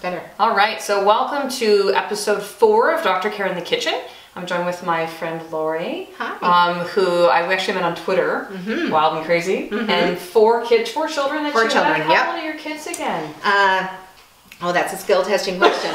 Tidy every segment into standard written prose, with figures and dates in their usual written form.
better. All right, so welcome to episode 4 of Dr. Care in the Kitchen. I'm joined with my friend Lori, who I actually met on Twitter, wild and crazy, and 4 children that you have. How old are your kids again? Oh, that's a skill testing question.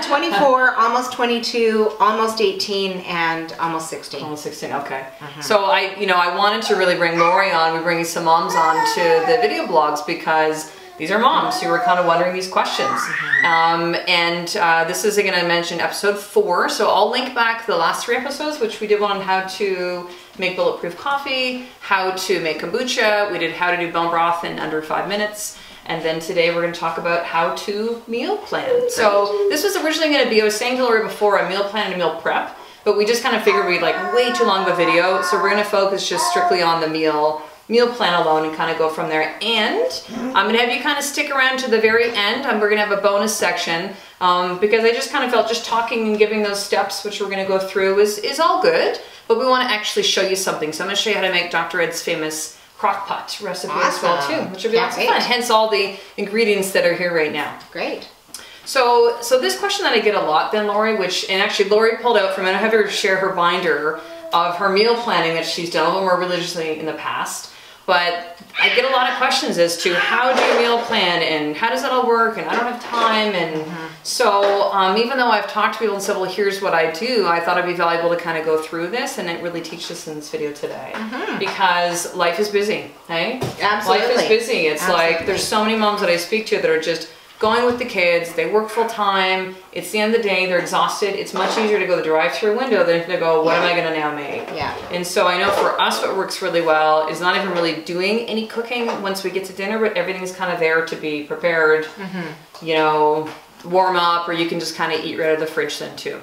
24, almost 22, almost 18, and almost 16. Almost 16, okay. So I wanted to really bring Lori on. We're bringing some moms on to the video blogs because these are moms who were kind of wondering these questions. This is, again, I mentioned episode 4. So I'll link back the last 3 episodes, which we did one on how to make bulletproof coffee, how to make kombucha. We did how to do bone broth in under 5 minutes. And then today we're going to talk about how to meal plan. So this was originally going to be, I was saying to Lori before, a meal plan and a meal prep, but we just kind of figured we'd like way too long of a video. So we're going to focus just strictly on the meal plan alone and kind of go from there. And I'm going to have you kind of stick around to the very end. We're going to have a bonus section because I just kind of felt just talking and giving those steps, which we're going to go through, is all good. But we want to actually show you something. So I'm going to show you how to make Dr. Ed's famous crock pot recipe as well too, which will be lots of fun. Hence all the ingredients that are here right now. Great. So this question that I get a lot then, Lori, and actually Lori pulled out from it, I have her share her binder of her meal planning that she's done a little more religiously in the past. But I get a lot of questions as to how do you meal plan and how does that all work, and I don't have time, and so even though I've talked to people and said, well, here's what I do, I thought it'd be valuable to kind of go through this and really teach this in this video today because life is busy, hey? Absolutely. Life is busy. It's like there's so many moms that I speak to that are just going with the kids, they work full time, it's the end of the day, they're exhausted. It's much easier to go the drive-through window than to go, what am I gonna now make? And so I know for us what works really well is not even really doing any cooking once we get to dinner, but everything's kind of there to be prepared, you know, warm up, or you can just kind of eat right out of the fridge then too.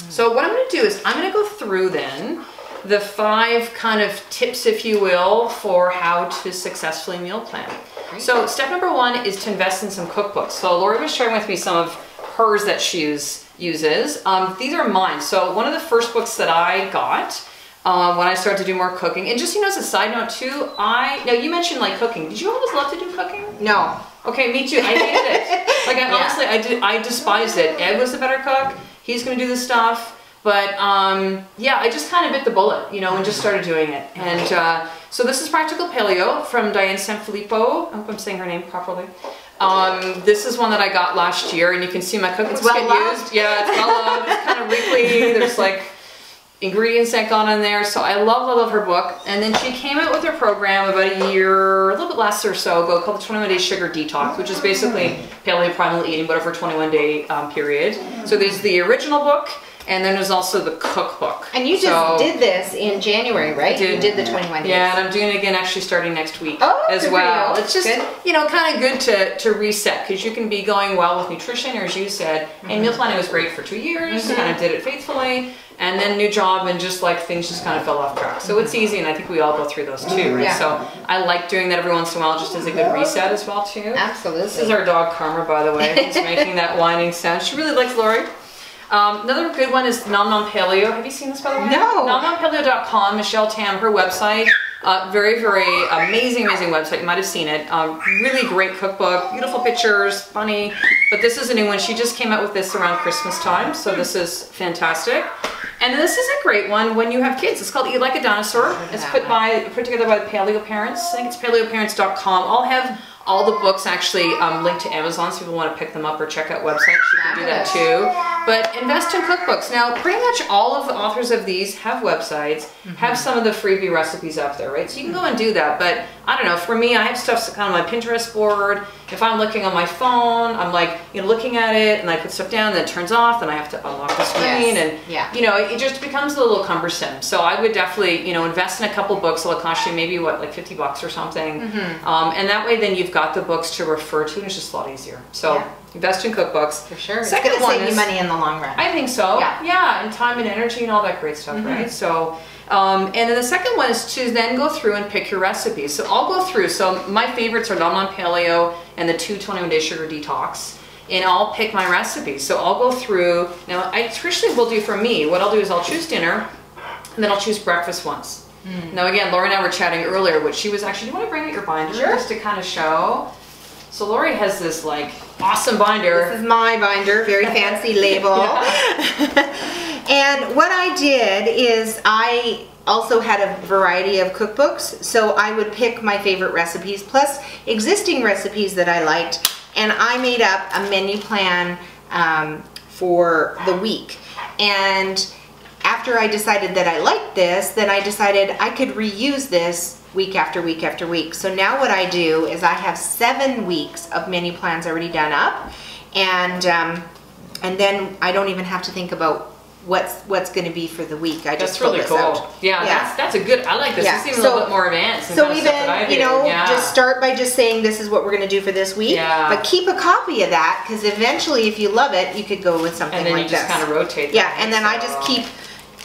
So what I'm gonna do is I'm gonna go through then the 5 kind of tips, if you will, for how to successfully meal plan. So step number 1 is to invest in some cookbooks. So Lori was sharing with me some of hers that she uses. These are mine. So one of the first books that I got when I started to do more cooking, and just, as a side note too, now you mentioned like cooking. Did you always love to do cooking? No. Okay, me too. I hated it. Like honestly, I despised it. Ed was the better cook. He's going to do the stuff. But yeah, I just kind of bit the bullet, and just started doing it. And so this is Practical Paleo from Diane Sanfilippo. I hope I'm saying her name properly. This is one that I got last year, and you can see my cookbooks get used. Yeah, it's well loved. It's kind of wrinkly. There's like ingredients that gone in there. So I love her book. And then she came out with her program about a little bit less or so ago, called the 21-Day Sugar Detox, which is basically paleo primal eating, but over a 21-day period. So there's the original book. And then there's also the cookbook. And you just did this in January, right? You did the 21 days. Yeah, and I'm doing it again actually starting next week as well. It's just, kind of good to reset because you can be going well with nutrition, or as you said, and meal planning was great for 2 years, kind of did it faithfully, and then new job and just like things just kind of fell off track. So it's easy, and I think we all go through those too, right? So I like doing that every once in a while just as a good reset as well too. Absolutely. This is our dog Karma, by the way, who's making that whining sound. She really likes Lori. Another good one is Nom Nom Paleo. Have you seen this, by the way? No. NomNomPaleo.com, Michelle Tam, her website. Very amazing website. You might have seen it. Really great cookbook, beautiful pictures, funny. But this is a new one. She just came out with this around Christmas time, so this is fantastic. And this is a great one when you have kids. It's called Eat Like a Dinosaur. It's put together by the Paleo Parents. I think it's paleoparents.com. I'll have all the books actually linked to Amazon, so if people want to pick them up or check out websites, you can do that too. But invest in cookbooks. Now, pretty much all of the authors of these have websites, have some of the freebie recipes up there, right? So you can go and do that. But I don't know, for me, I have stuff kind of on my Pinterest board. If I'm looking on my phone, I'm like, looking at it, and I put stuff down, then it turns off, then I have to unlock the screen, and it just becomes a little cumbersome. So I would definitely, invest in a couple books. It'll cost you maybe what, like $50 or something, and that way then you've got the books to refer to, and it's just a lot easier. So invest in cookbooks for sure. Second it's one save you money in the long run. I think so. Yeah, and time and energy and all that great stuff, right? So. And then the second one is to then go through and pick your recipes. So I'll go through. So my favorites are Nom Nom Paleo and the 21-Day Sugar Detox. And I'll pick my recipes. So I'll go through. Now, I traditionally will do for me, what I'll do is I'll choose dinner, and then I'll choose breakfast once. Now again, Laura and I were chatting earlier, which she was actually, do you want to bring out your binder just to kind of show? So Lori has this like awesome binder. This is my binder, very fancy label. And what I did is I also had a variety of cookbooks, so I would pick my favorite recipes plus existing recipes that I liked, and I made up a menu plan for the week. And after I decided that I liked this, then I decided I could reuse this week after week after week. So now what I do is I have 7 weeks of menu plans already done up, and then I don't even have to think about what's going to be for the week. I just really cool. out. Yeah, that's a good. I like this. Yeah. This is even a little bit more advanced. So even just start by just saying this is what we're going to do for this week. Yeah. But keep a copy of that, because eventually, if you love it, you could go with something like this. And then you just kind of rotate. Yeah, and then I just keep.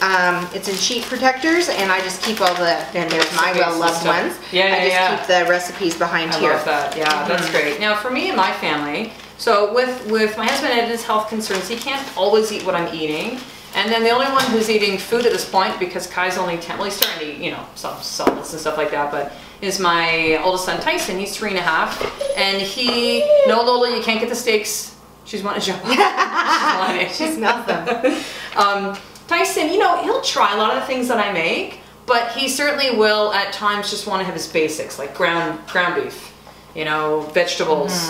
It's in sheet protectors, and I just keep all the. And there's my well-loved ones. I just keep the recipes behind here. I love that. Yeah, that's great. Now, for me and my family, so with my husband and his health concerns, he can't always eat what I'm eating. And then the only one who's eating food at this point, because Kai's only 10, well, he's starting to eat, you know, some supplements and stuff like that, but is my oldest son, Tyson. He's 3.5, and no, Lola, you can't get the steaks. She's wanting to jump on. She smells them. Tyson, you know, he'll try a lot of the things that I make, but he certainly will at times just want to have his basics, like ground beef, you know, vegetables,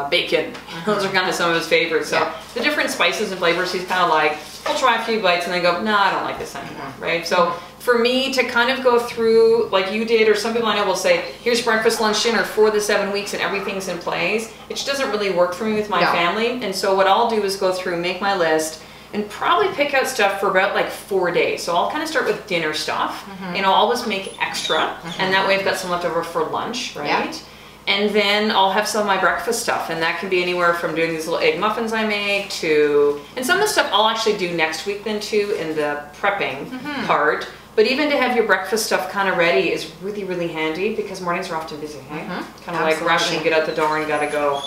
bacon. Those are kind of some of his favorites. So the different spices and flavors, he's kind of like, I'll try a few bites and then go, no, I don't like this anymore, right? So for me to kind of go through like you did, or some people I know will say, here's breakfast, lunch, dinner for the 7 weeks and everything's in place. It just doesn't really work for me with my family. And so what I'll do is go through, make my list, and probably pick out stuff for about like 4 days. So I'll kind of start with dinner stuff, and I'll always make extra, and that way I've got some left over for lunch, right? Yeah. And then I'll have some of my breakfast stuff, and that can be anywhere from doing these little egg muffins I make to, and some of the stuff I'll actually do next week then too in the prepping part. But even to have your breakfast stuff kind of ready is really, really handy, because mornings are often busy, right? Kind of like rushing, get out the door and gotta go.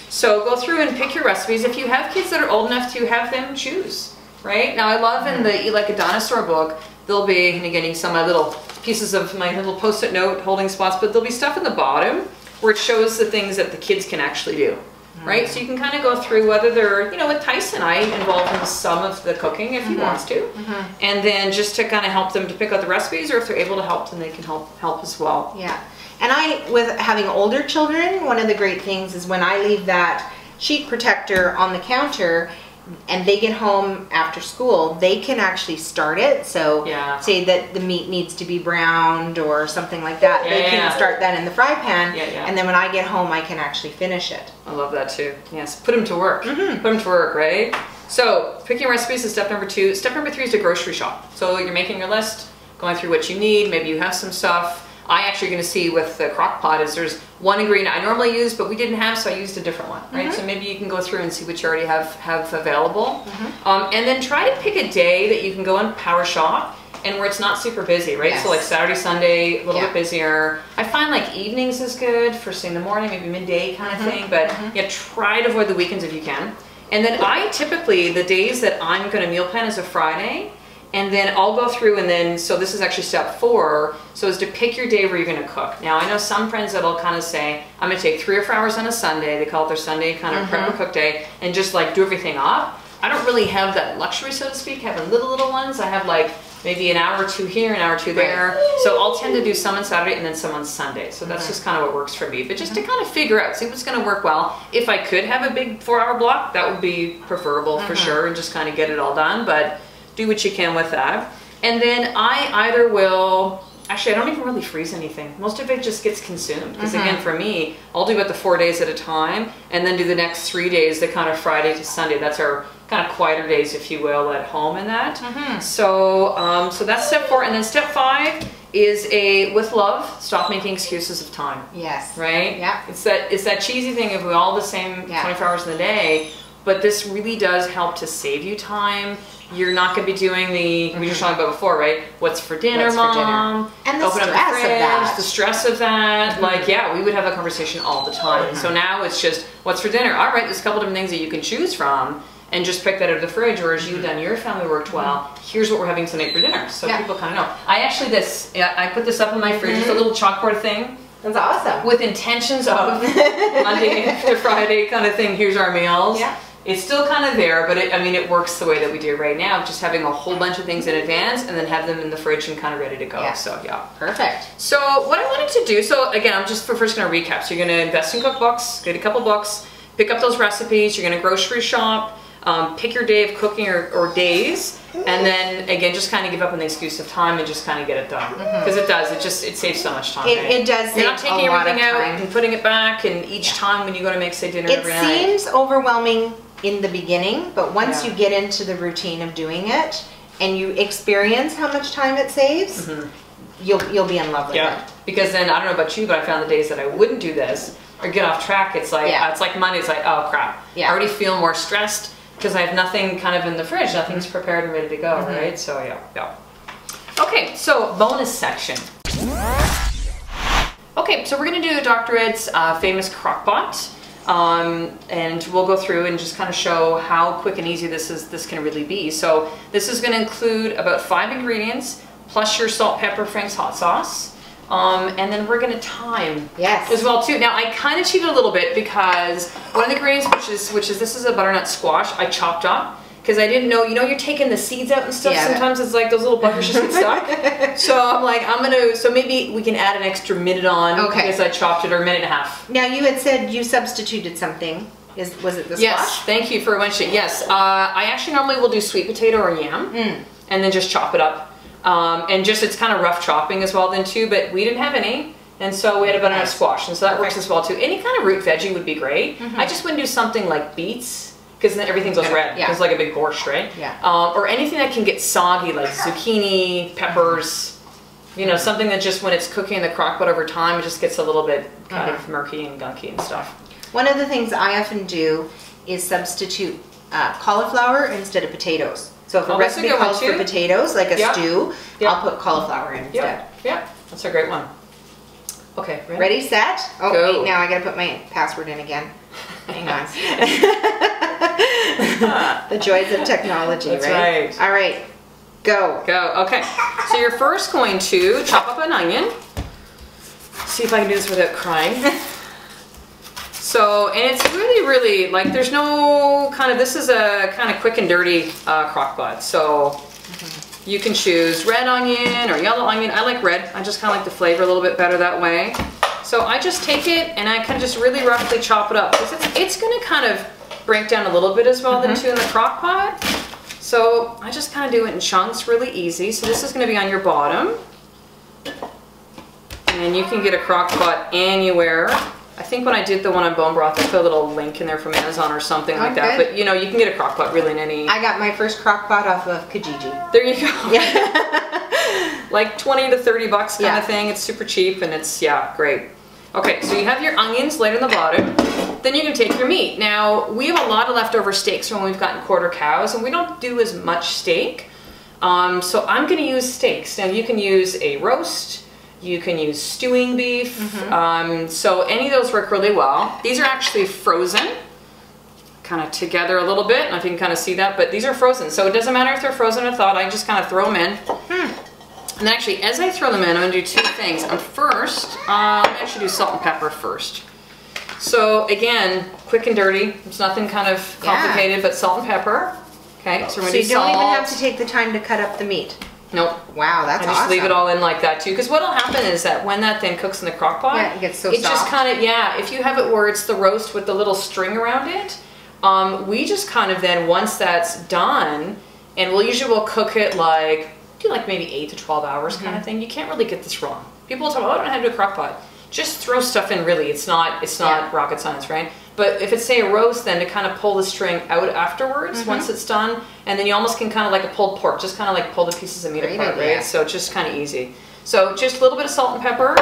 So go through and pick your recipes. If you have kids that are old enough to have them, choose, right? Now I love in the Eat Like a Dinosaur book, there'll be, and again, you can see my little pieces of my little post-it note holding spots, but there'll be stuff in the bottom where it shows the things that the kids can actually do, right? So you can kind of go through whether they're, you know, with Tyson, I involve him in some of the cooking if he wants to, and then just to kind of help them to pick out the recipes, or if they're able to help, then they can help as well. Yeah. And with having older children, one of the great things is when I leave that sheet protector on the counter and they get home after school, they can actually start it. So say that the meat needs to be browned or something like that, they can start that in the fry pan, and then when I get home I can actually finish it. I love that too. Yes, put them to work. Put them to work, right? So picking recipes is step number 2. Step number 3 is to grocery shop. So you're making your list, going through what you need, maybe you have some stuff. I actually going to see with the crock pot is there's one ingredient I normally use, but we didn't have, so I used a different one, right? So maybe you can go through and see what you already have available. And then try to pick a day that you can go and power shop and where it's not super busy, right? So like Saturday, Sunday, a little bit busier. I find like evenings is good, first thing in the morning, maybe midday kind of thing, but try to avoid the weekends if you can. And then I typically, the days that I'm going to meal plan is a Friday, and then I'll go through and then, so this is actually step 4, so is to pick your day where you're going to cook. Now I know some friends that'll kind of say, I'm going to take 3 or 4 hours on a Sunday, they call it their Sunday kind of prep or cook day, and just like do everything up. I don't really have that luxury, so to speak, having little ones. I have like maybe an hour or 2 here, an hour or 2 there. So I'll tend to do some on Saturday and then some on Sunday. So that's just kind of what works for me. But just to kind of figure out, see what's going to work well. If I could have a big 4-hour block, that would be preferable for sure, and just kind of get it all done. But do what you can with that. And then I either will, actually I don't even really freeze anything. Most of it just gets consumed. Because again, for me, I'll do about the 4 days at a time, and then do the next 3 days, the kind of Friday to Sunday. That's our kind of quieter days, if you will, at home and that. So, so that's step 4. And then step 5 is with love, stop making excuses of time. Yes. Right? Yeah. It's that cheesy thing of we all the same 24 hours in the day, but this really does help to save you time. You're not going to be doing we were just talking about before, right? What's for dinner, Mom? And the stress of that. The stress of that. Like, we would have that conversation all the time. So now it's just, what's for dinner? All right, there's a couple different things that you can choose from, and just pick that out of the fridge, or as you've done your family worked well, here's what we're having tonight for dinner. So people kind of know. I actually, I put this up in my fridge, it's a little chalkboard thing. That's awesome. With intentions of Monday to Friday kind of thing, here's our meals. Yeah. It's still kind of there, but I mean, it works the way that we do right now, just having a whole bunch of things in advance and then have them in the fridge and kind of ready to go. Yeah. So yeah. Perfect. So what I wanted to do, so again, I'm just first going to recap. So you're going to invest in cookbooks, get a couple books, pick up those recipes, you're going to grocery shop, pick your day of cooking or days, and then again, just kind of give up on the excuse of time and just kind of get it done. Because it saves so much time. It does save You're not taking everything out and putting it back, and each time when you go to make, say, dinner every night. It seems overwhelming in the beginning, but once you get into the routine of doing it and you experience how much time it saves, you'll be in love with it. Because then, I don't know about you, but I found the days that I wouldn't do this or get off track, it's like Monday, it's like, oh crap. I already feel more stressed because I have nothing kind of in the fridge, nothing's prepared and ready to go, right? So yeah. Okay, so bonus section. Okay, so we're gonna do Dr. Ed's famous crock-pot. And we'll go through and just kind of show how quick and easy this can really be. So this is going to include about 5 ingredients plus your salt, pepper, Frank's hot sauce. And then we're going to time as well too. Now I kind of cheated a little bit because one of the ingredients, which is this is a butternut squash, I chopped up because I didn't know, you're taking the seeds out and stuff. Sometimes it's like those little buggers just get stuck. So I'm like, so maybe we can add an extra minute on because I chopped it, or a minute and a half. Now you had said you substituted something. Was it the squash? Yes, thank you for mentioning. Yes, I actually normally will do sweet potato or yam and then just chop it up. And just, it's kind of rough chopping as well then too, but we didn't have any. And so we had a butternut squash, and so that works as well too. Any kind of root veggie would be great. I just wouldn't do something like beets, because then everything goes red. It's like a big borscht, right? Or anything that can get soggy, like zucchini, peppers, something that just when it's cooking in the crock pot over time, it just gets a little bit kind of murky and gunky and stuff. One of the things I often do is substitute cauliflower instead of potatoes. So if a recipe calls for potatoes, like a stew, I'll put cauliflower in instead. Yeah, that's a great one. Okay, ready, set? Oh, go. Wait, now I gotta put my password in again. Hang on. The joys of technology, right? All right, go. Okay, so you're first going to chop up an onion. See if I can do this without crying. So, and it's really, like, there's no this is a kind of quick and dirty crock pot. So you can choose red onion or yellow onion. I like red. I just kind of like the flavor a little bit better that way. So I just take it and I kind of just really roughly chop it up. Because it's going to kind of break down a little bit as well than too in the crock pot. So I just kind of do it in chunks, really easy. So this is going to be on your bottom. And you can get a crock pot anywhere. I think when I did the one on bone broth, I put a little link in there from Amazon or something like that. But you can get a crock pot really in any. I got my first crock pot off of Kijiji. There you go. Yeah. Like 20 to 30 bucks kind of thing. It's super cheap and it's, great. Okay, so you have your onions laid on the bottom. Then you can take your meat. Now, we have a lot of leftover steaks from when we've gotten quarter cows, and we don't do as much steak. So I'm going to use steaks. Now, you can use a roast. You can use stewing beef. So any of those work really well. These are actually frozen, kind of together a little bit. I don't know if you can kind of see that, but these are frozen. So it doesn't matter if they're frozen or thawed. I just kind of throw them in. And then actually, as I throw them in, I'm going to do 2 things. First, I'm going to actually do salt and pepper first. So again, quick and dirty. It's nothing kind of complicated, but salt and pepper. Okay, so we're going to do salt. So you don't even have to take the time to cut up the meat. Nope. Wow, that's awesome. I just leave it all in like that too. Because what'll happen is that when that thing cooks in the crock pot, it gets so soft. It just kind of, if you have it where it's the roast with the little string around it, we just kind of then, once that's done, and we'll cook it like maybe 8 to 12 hours kind of thing. You can't really get this wrong. People will talk, I don't know how to do a crock pot. Just throw stuff in really. It's not rocket science, right? But if it's, say, a roast, then to kind of pull the string out afterwards once it's done, and then you almost can kind of like a pulled pork, just kind of like pull the pieces of meat apart, right? So it's just kind of easy. So just a little bit of salt and pepper,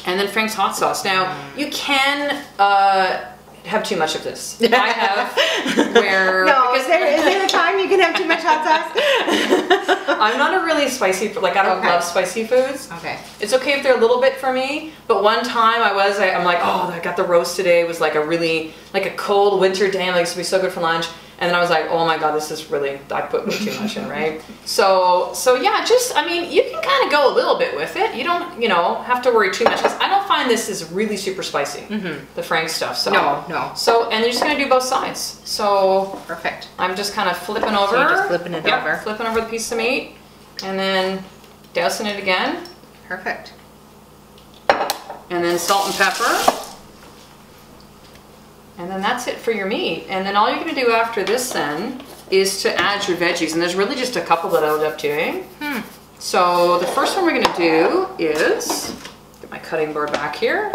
and then Frank's hot sauce. Now, you can have too much of this. I have where... No, is there a time you can have too much hot sauce? I'm not a really spicy, I don't love spicy foods. Okay. It's okay if they're a little bit for me, but one time I'm like, oh, I got the roast today. It was like a cold winter day. I'm like, it's gonna be so good for lunch. And then I was like, oh my God, this is really, I put way too much in, right? So yeah, just, I mean, you can kind of go a little bit with it. You don't, you know, have to worry too much, because I don't find this is really super spicy, the Frank stuff. So No. So, and you're just gonna do both sides. So Perfect. I'm just kind of flipping over. So you're just flipping it over. Flipping over the piece of meat, and then dousing it again. Perfect. And then salt and pepper. And then that's it for your meat. And then all you're gonna do after this then is to add your veggies. And there's really just a couple that I ended up doing. So the first one we're gonna do is, get my cutting board back here,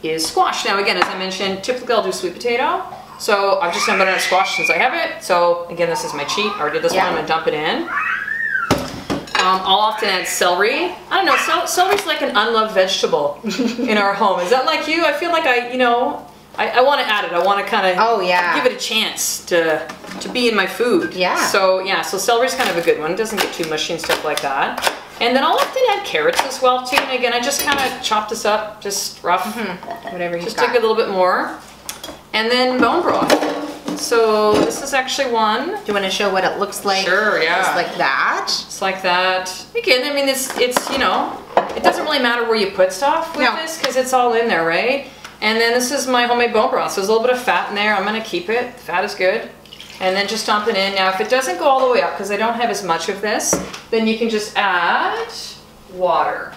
is squash. Now again, as I mentioned, typically I'll do sweet potato. So I've just done butternut squash since I have it. So again, this is my cheat. I already did this one, I'm gonna dump it in. I'll often add celery. I don't know, celery's like an unloved vegetable in our home. Is that like you? I feel like I want to add it. I want to kind of give it a chance to be in my food. Yeah. So yeah, so celery's kind of a good one. It doesn't get too mushy and stuff like that. And then I'll often add carrots as well too. And again, I just kind of chop this up, just rough. Whatever you got. Just take a little bit more. And then bone broth. So this is actually one. Do you want to show what it looks like? Sure, yeah. Just like that. Just like that. Again, I mean, it's you know, it doesn't really matter where you put stuff with this, because it's all in there, right? And then this is my homemade bone broth. So there's a little bit of fat in there. I'm gonna keep it. The fat is good. And then just dump it in. Now, if it doesn't go all the way up, because I don't have as much of this, then you can just add water.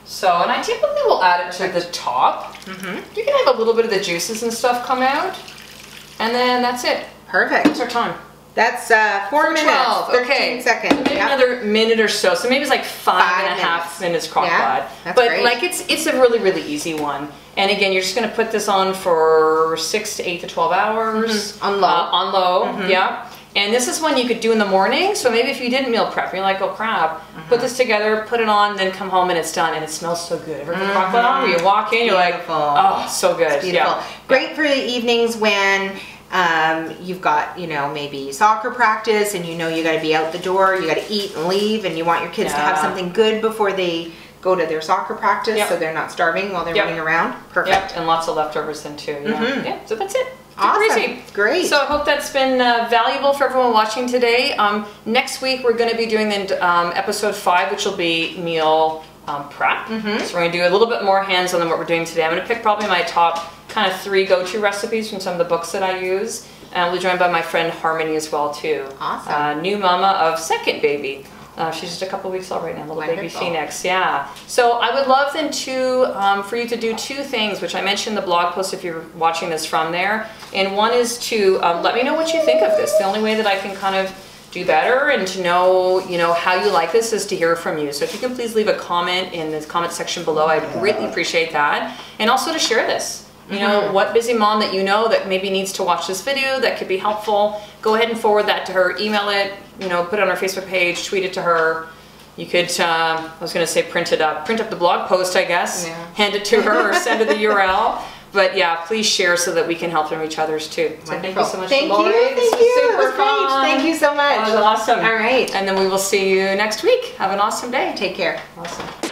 So, and I typically will add it to the top. You can have a little bit of the juices and stuff come out. And then that's it. Perfect. What's our time? That's 4 minutes, 13 seconds. So maybe another minute or so. So maybe it's like 5.5 minutes crock pot. That's but great. like it's a really, really easy one. And again, you're just gonna put this on for 6 to 8 to 12 hours. On low. On low, yeah. And this is one you could do in the morning. So maybe if you didn't meal prep, you're like, oh crap, put this together, put it on, then come home and it's done, and it smells so good. Ever put crock pot on where you walk in, you're like, oh, so good. It's beautiful. Great for the evenings when you've got, you know, maybe soccer practice and you know you got to be out the door, you got to eat and leave, and you want your kids to have something good before they go to their soccer practice, so they're not starving while they're running around. Perfect. And lots of leftovers then too. Yeah, so that's it. Awesome. Great. So I hope that's been valuable for everyone watching today. Next week we're going to be doing the episode 5, which will be meal prep. So we're going to do a little bit more hands-on than what we're doing today. I'm going to pick probably my top kind of 3 go-to recipes from some of the books that I use. And we'll be joined by my friend Harmony as well too. Awesome. New mama of second baby. She's just a couple weeks old right now, little baby Phoenix, yeah. So I would love then to, for you to do 2 things, which I mentioned in the blog post if you're watching this from there. And one is to let me know what you think of this. The only way that I can kind of do better and to know, you know, how you like this is to hear from you. So if you can please leave a comment in the comment section below, I'd greatly appreciate that. And also to share this. You know, what busy mom that you know that maybe needs to watch this video that could be helpful, go ahead and forward that to her, email it, you know, put it on our Facebook page, tweet it to her. You could, I was going to say print up the blog post, I guess, hand it to her or send her the URL. But yeah, please share so that we can help them reach others too. So thank you so much, Lori. Thank you. Super fun. Thank you so much. That was awesome. All right. And then we will see you next week. Have an awesome day. Take care. Awesome.